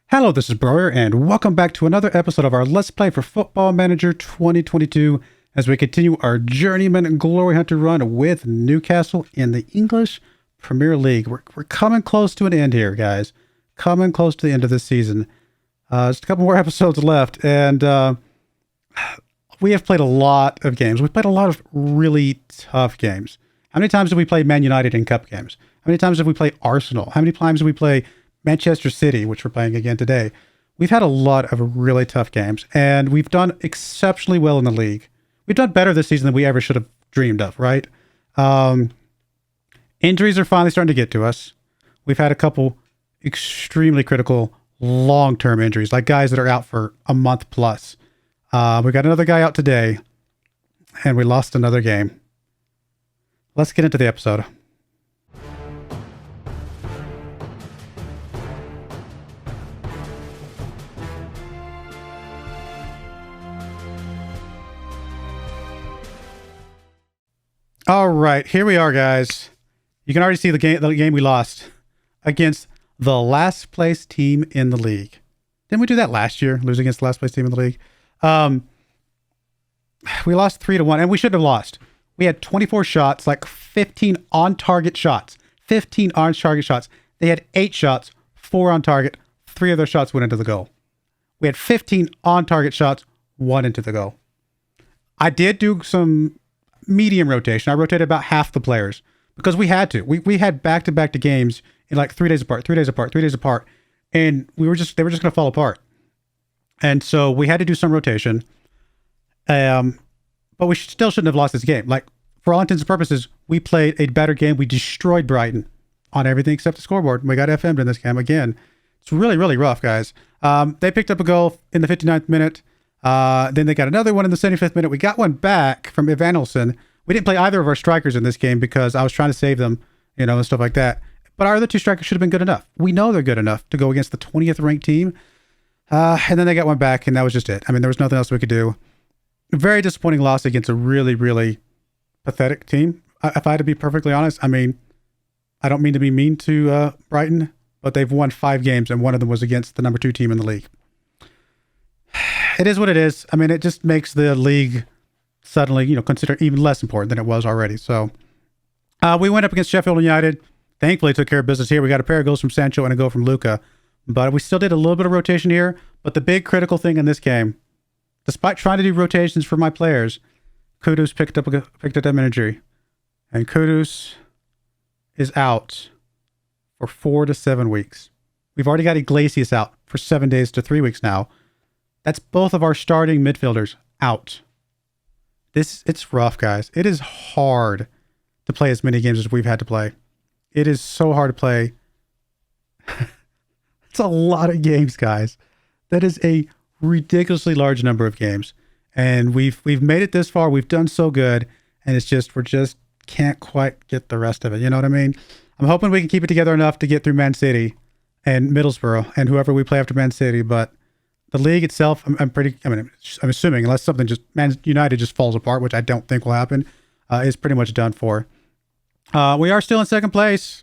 Hello, this is Broyar, and welcome back to another episode of our Let's Play for Football Manager 2022 as we continue our Journeyman Glory Hunter run with Newcastle in the English Premier League. We're coming close to an end here, guys. Coming close to the end of this season. Just a couple more episodes left, and we have played a lot of games. We've played a lot of really tough games. How many times have we played Man United in cup games? How many times have we played Arsenal? How many times have we played Manchester City, which we're playing again today? We've had a lot of really tough games, and we've done exceptionally well in the league. We've done better this season than we ever should have dreamed of, right? Injuries are finally starting to get to us. We've had a couple extremely critical long-term injuries, like guys that are out for a month plus. We got another guy out today, and we lost another game. Let's get into the episode. All right, here we are, guys. You can already see the game we lost against the last place team in the league. Didn't we do that last year? Lose against the last place team in the league? We lost 3-1, and we shouldn't have lost. We had 24 shots, like 15 on-target shots. 15 on-target shots. They had 8 shots, 4 on target. 3 of those shots went into the goal. We had 15 on-target shots, 1 into the goal. I did do some medium rotation. I rotated about half the players because we had to. We had back-to-back games in like 3 days apart, 3 days apart, 3 days apart, and they were just going to fall apart. And so we had to do some rotation. But we still shouldn't have lost this game. Like, for all intents and purposes, we played a better game. We destroyed Brighton on everything except the scoreboard. We got FM'd in this game again. It's really, really rough, guys. They picked up a goal in the 59th minute. Then they got another one in the 75th minute. We got one back from Evanilson. We didn't play either of our strikers in this game because I was trying to save them, and stuff like that. But our other 2 strikers should have been good enough. We know they're good enough to go against the 20th ranked team. And then they got one back, and that was just it. I mean, there was nothing else we could do. Very disappointing loss against a really, really pathetic team. If I had to be perfectly honest, I mean, I don't mean to be mean to Brighton, but they've won 5 games, and one of them was against the number 2 team in the league. It is what it is. I mean, it just makes the league suddenly, consider even less important than it was already. So we went up against Sheffield United. Thankfully, took care of business here. We got a pair of goals from Sancho and a goal from Luca. But we still did a little bit of rotation here. But the big critical thing in this game, despite trying to do rotations for my players, Kudus picked up an injury. And Kudus is out for 4 to 7 weeks. We've already got Iglesias out for 7 days to 3 weeks now. That's both of our starting midfielders out. It's rough, guys. It is hard to play as many games as we've had to play. It is so hard to play. It's a lot of games, guys. That is a ridiculously large number of games. And we've made it this far. We've done so good. And it's just, we just can't quite get the rest of it. You know what I mean? I'm hoping we can keep it together enough to get through Man City and Middlesbrough and whoever we play after Man City. But the league itself, I'm assuming, unless something Man United just falls apart, which I don't think will happen, is pretty much done for. We are still in second place,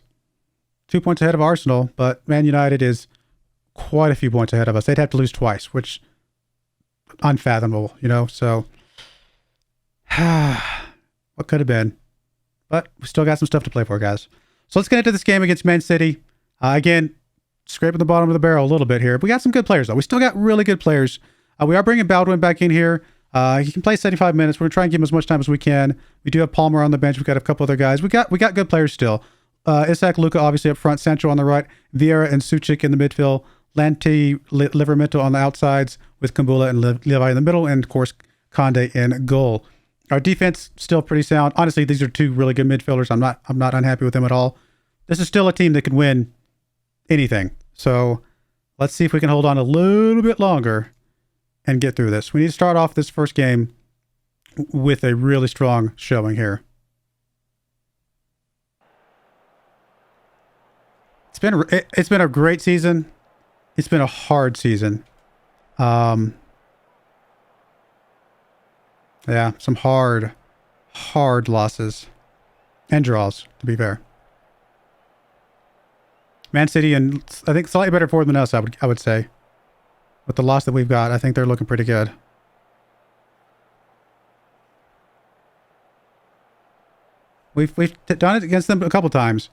2 points ahead of Arsenal, but Man United is quite a few points ahead of us. They'd have to lose twice, which unfathomable, so what could have been. But we still got some stuff to play for, guys. So let's get into this game against Man City. Again, scraping the bottom of the barrel a little bit here. We got some good players, though. We still got really good players. We are bringing Baldwin back in here. He can play 75 minutes. We're going to try and give him as much time as we can. We do have Palmer on the bench. We've got a couple other guys. We got good players still. Isak, Luca, obviously up front. Sancho on the right. Vieira and Suchik in the midfield. Lanti, Livramento on the outsides with Kumbula and Levi in the middle. And, of course, Conde in goal. Our defense still pretty sound. Honestly, these are 2 really good midfielders. I'm not unhappy with them at all. This is still a team that can win anything. So let's see if we can hold on a little bit longer and get through this. We need to start off this first game with a really strong showing here. It's been a great season. It's been a hard season. Yeah, some hard losses and draws, to be fair. Man City and I think slightly better forward than us, I would say. with the loss that we've got, I think they're looking pretty good. We've done it against them a couple times,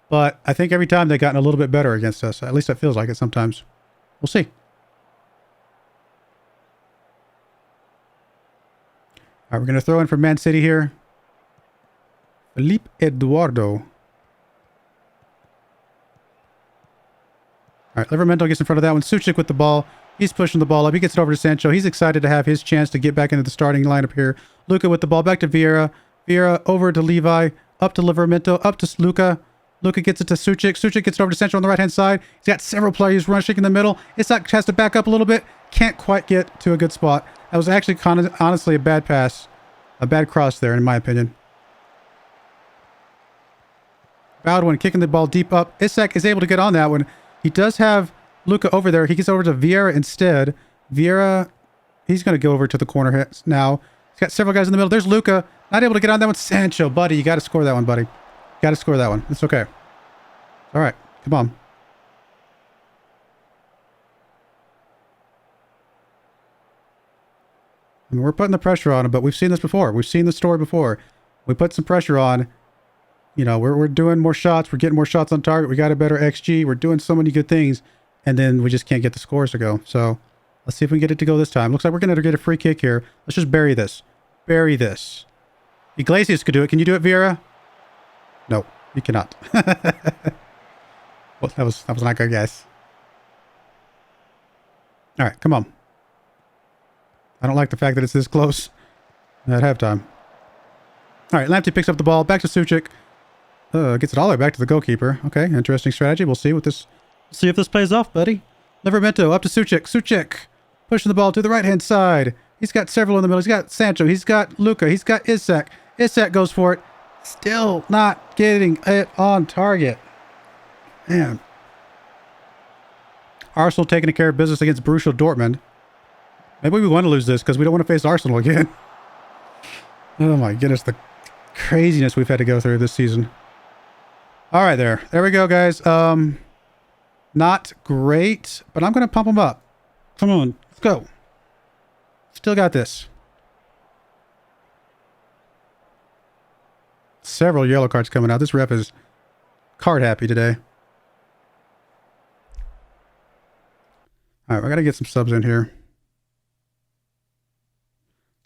but I think every time they've gotten a little bit better against us. At least it feels like it sometimes. We'll see. All right, we're going to throw in for Man City here. Felipe Eduardo. All right, Livramento gets in front of that one. Suchik with the ball. He's pushing the ball up. He gets it over to Sancho. He's excited to have his chance to get back into the starting lineup here. Luka with the ball back to Vieira. Vieira over to Levi. Up to Livramento. Up to Luka. Luka gets it to Suchik. Suchik gets it over to Sancho on the right-hand side. He's got several players rushing in the middle. Isak has to back up a little bit. Can't quite get to a good spot. That was actually honestly a bad pass. A bad cross there, in my opinion. Baldwin kicking the ball deep up. Isak is able to get on that one. He does have Luka over there. He gets over to Vieira instead. Vieira, he's going to go over to the corner now. He's got several guys in the middle. There's Luka. Not able to get on that one. Sancho, buddy, you got to score that one, buddy. Got to score that one. It's okay. All right, come on. I mean, we're putting the pressure on him, but we've seen this before. We've seen the story before. We put some pressure on. You know, we're doing more shots. We're getting more shots on target. We got a better XG. We're doing so many good things. And then we just can't get the scores to go. So let's see if we can get it to go this time. Looks like we're going to get a free kick here. Let's just bury this. Bury this. Iglesias could do it. Can you do it, Vieira? No, you cannot. Well, that was not good, guys. All right, come on. I don't like the fact that it's this close at halftime. All right, Lamptey picks up the ball. Back to Suchik. Gets it all the way back to the goalkeeper. Okay, interesting strategy. We'll see what this... See if this pays off, buddy. Livramento up to Suchik. Suchik pushing the ball to the right-hand side. He's got several in the middle. He's got Sancho. He's got Luka. He's got Isak. Isak goes for it. Still not getting it on target. Man. Arsenal taking care of business against Borussia Dortmund. Maybe we want to lose this because we don't want to face Arsenal again. Oh my goodness, the craziness we've had to go through this season. All right, there we go, guys. Not great, but I'm going to pump them up. Come on, let's go. Still got this. Several yellow cards coming out. This ref is card happy today. All right, we got to get some subs in here.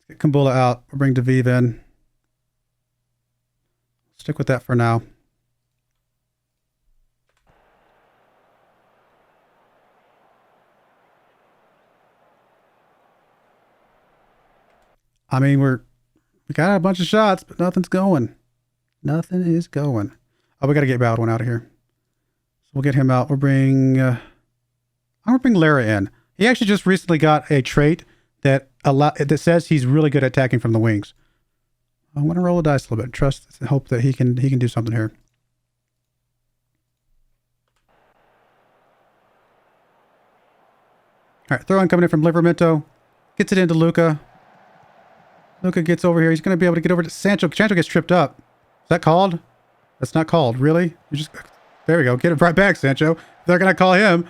Let's get Kumbula out. We'll bring Daviv in. Stick with that for now. I mean, we got a bunch of shots, but nothing's going. Nothing is going. Oh, we got to get Baldwin out of here. So we'll get him out. We'll bring... I'm going to bring Lara in. He actually just recently got a trait that says he's really good at attacking from the wings. I'm going to roll the dice a little bit. Trust and hope that he can do something here. All right, throw in coming in from Livramento. Gets it into Luka. Luka gets over here. He's going to be able to get over to Sancho. Sancho gets tripped up. Is that called? That's not called. Really? You just... There we go. Get it right back, Sancho. They're going to call him.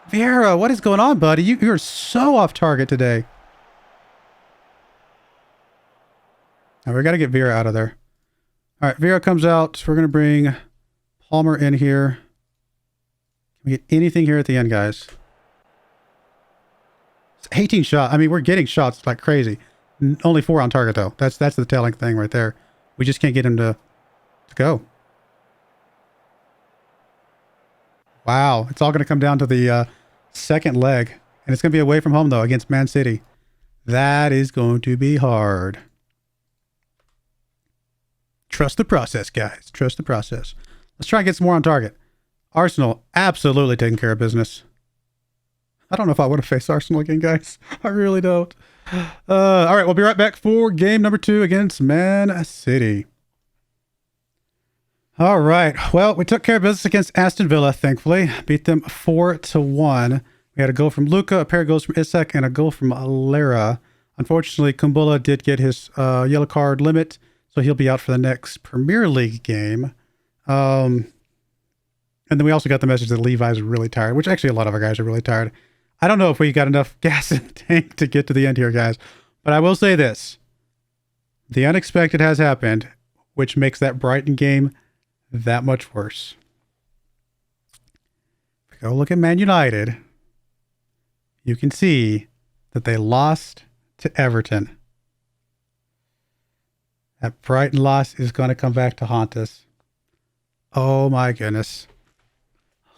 Vieira, what is going on, buddy? You're so off target today. All right, we got to get Vieira out of there. All right, Vieira comes out. We're going to bring Palmer in here. Can we get anything here at the end, guys? It's 18 shots. I mean, we're getting shots like crazy. Only 4 on target, though. That's the telling thing right there. We just can't get him to go. Wow. It's all going to come down to the second leg. And it's going to be away from home, though, against Man City. That is going to be hard. Trust the process, guys. Trust the process. Let's try and get some more on target. Arsenal, absolutely taking care of business. I don't know if I want to face Arsenal again, guys. I really don't. All right, we'll be right back for game number 2 against Man City. All right. Well, we took care of business against Aston Villa, thankfully. Beat them 4-1. We had a goal from Luka, a pair of goals from Isak, and a goal from Lara. Unfortunately, Kumbula did get his yellow card limit, so he'll be out for the next Premier League game. And then we also got the message that Levi's really tired, which actually a lot of our guys are really tired. I don't know if we got enough gas in the tank to get to the end here, guys. But I will say this. The unexpected has happened, which makes that Brighton game that much worse. If we go look at Man United, you can see that they lost to Everton. That Brighton loss is going to come back to haunt us. Oh my goodness.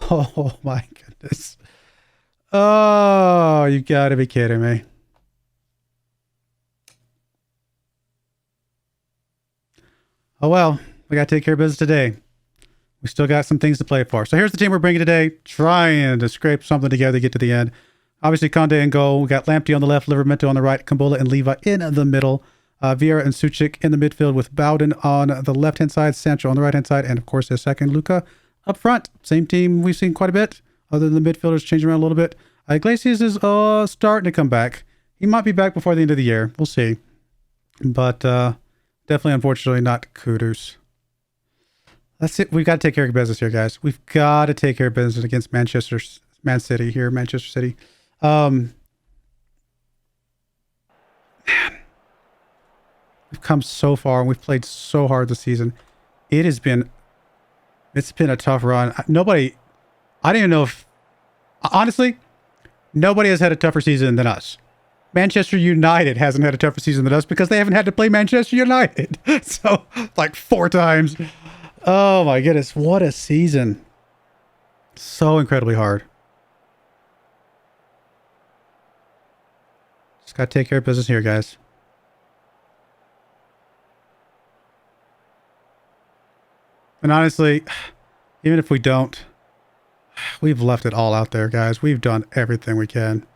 Oh my goodness. Oh, you gotta be kidding me. Oh well, we gotta take care of business today. We still got some things to play for. So here's the team we're bringing today, trying to scrape something together to get to the end. Obviously, Conde in goal. We got Lamptey on the left, Livramento on the right, Kumbulla and Levi in the middle. Vieira and Suchik in the midfield with Bowden on the left-hand side, Sancho on the right-hand side, and of course, their second, Luca up front. Same team we've seen quite a bit, other than the midfielders changing around a little bit. Iglesias is starting to come back. He might be back before the end of the year. We'll see. But definitely, unfortunately, not Kudus. That's it. We've got to take care of business here, guys. We've got to take care of business against Man City here, Manchester City. Man, we've come so far and we've played so hard this season. It's been a tough run. I don't even know if, honestly, nobody has had a tougher season than us. Manchester United hasn't had a tougher season than us because they haven't had to play Manchester United. So, like 4 times. Oh my goodness, what a season. So incredibly hard. Just gotta take care of business here, guys. And honestly, even if we don't, we've left it all out there, guys. We've done everything we can.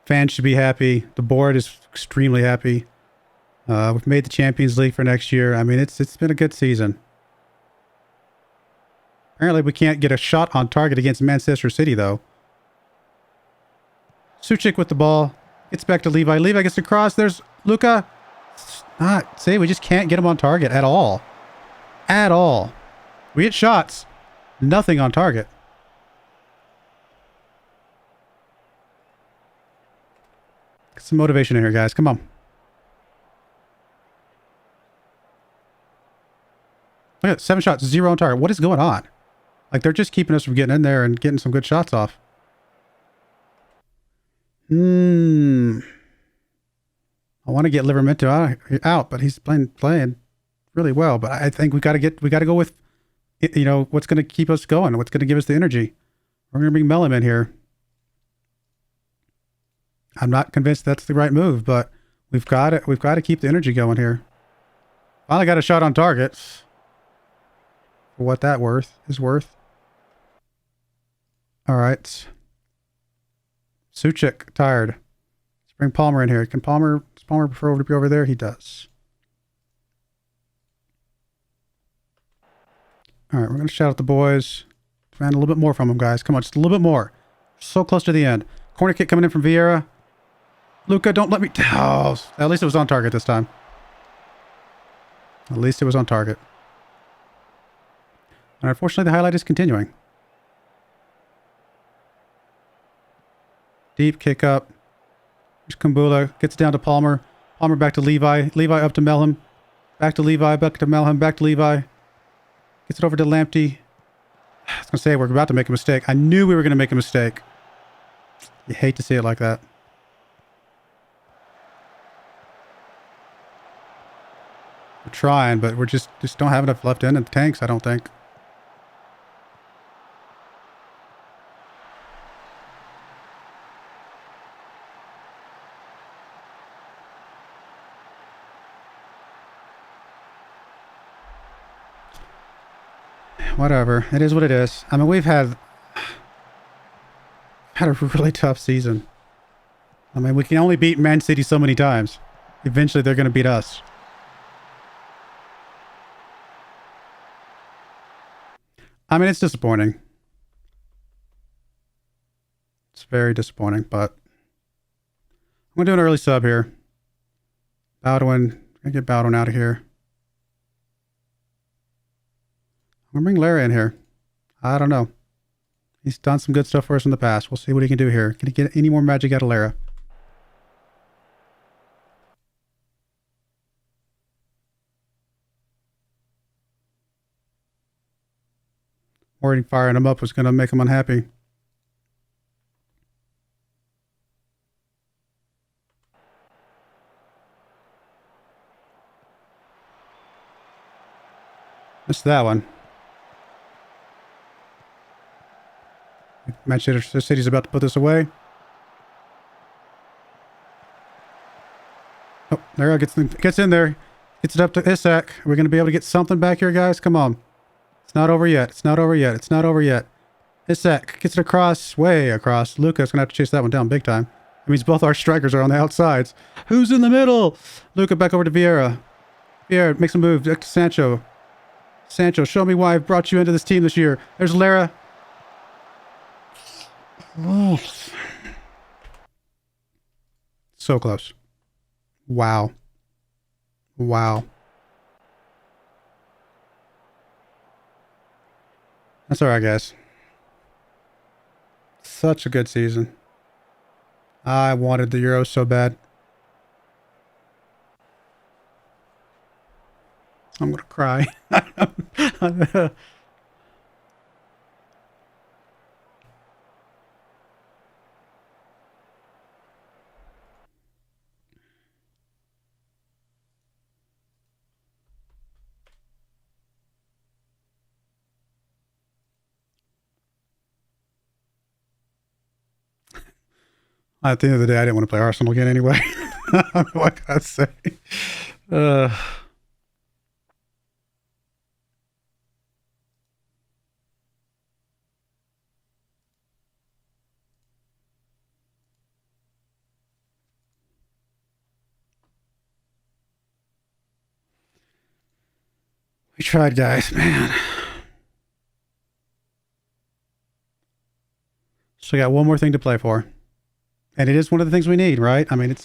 Fans should be happy. The board is extremely happy. We've made the Champions League for next year. I mean, it's been a good season. Apparently, we can't get a shot on target against Manchester City, though. Suchik with the ball. Gets back to Levi. Levi gets across. There's Luca. See, we just can't get him on target at all. At all. We hit shots. Nothing on target. Get some motivation in here, guys. Come on. Look at 7 shots, 0 on target. What is going on? Like, they're just keeping us from getting in there and getting some good shots off. I want to get Livramento out, but he's playing really well. But I think we got to go with, what's going to keep us going, what's going to give us the energy. We're going to bring Mellum in here. I'm not convinced that's the right move, but we've got to keep the energy going here. Finally got a shot on target. For what that is worth. All right. Suchik, tired. Let's bring Palmer in here. Does Palmer prefer to be over there? He does. All right, we're going to shout out the boys. Demand a little bit more from them, guys. Come on, just a little bit more. So close to the end. Corner kick coming in from Vieira. Luca, don't let me... Oh, at least it was on target this time. At least it was on target. And unfortunately, the highlight is continuing. Deep kick up. There's Kumbulla. Gets down to Palmer. Palmer back to Levi. Levi up to Mellum. Back to Levi. Back to Mellum. Back to Levi. Gets it over to Lamptey. I was going to say, we're about to make a mistake. I knew we were going to make a mistake. You hate to see it like that. We're trying, but we're just don't have enough left in the tanks, I don't think. Whatever. It is what it is. I mean, we've had a really tough season. I mean, we can only beat Man City so many times. Eventually, they're going to beat us. I mean, it's disappointing. It's very disappointing, but I'm going to do an early sub here. Bowden Gonna get Bowden out of here. I'm gonna bring Lara in here. I don't know. He's done some good stuff for us in the past. We'll see what he can do here. Can he get any more magic out of Lara? Already firing him up was going to make him unhappy. Missed that one. Manchester City's about to put this away. Oh, there gets in there. Gets it up to Isak. We're going to be able to get something back here, guys. Come on. It's not over yet. It's not over yet. It's not over yet. Isak gets it across, way across. Luca's going to have to chase that one down big time. That means both our strikers are on the outsides. Who's in the middle? Luca back over to Vieira. Vieira makes a move. Back to Sancho. Sancho, show me why I've brought you into this team this year. There's Lara. Oh. So close. Wow. Wow. That's all right, guys. Such a good season. I wanted the Euros so bad. I'm going to cry. At the end of the day, I didn't want to play Arsenal again anyway. What can I say? We tried, guys, man. So we got one more thing to play for. And it is one of the things we need, right? I mean,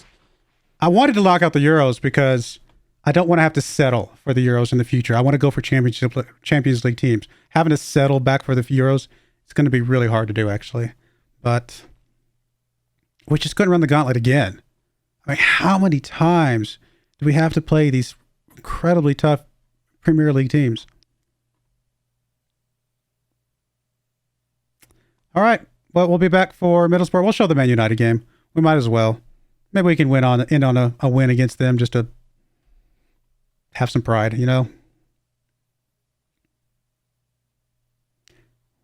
I wanted to lock out the Euros because I don't want to have to settle for the Euros in the future. I want to go for Champions League teams. Having to settle back for the Euros, it's going to be really hard to do, actually. But we're just going to run the gauntlet again. I mean, how many times do we have to play these incredibly tough Premier League teams? All right. Well, we'll be back for Middlesbrough. We'll show the Man United game. We might as well. Maybe we can end on a win against them just to have some pride, you know?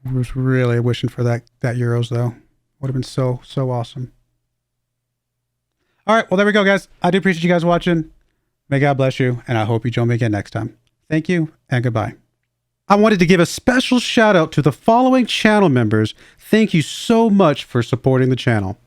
I was really wishing for that Euros, though. Would have been so awesome. All right. Well, there we go, guys. I do appreciate you guys watching. May God bless you, and I hope you join me again next time. Thank you, and goodbye. I wanted to give a special shout out to the following channel members. Thank you so much for supporting the channel.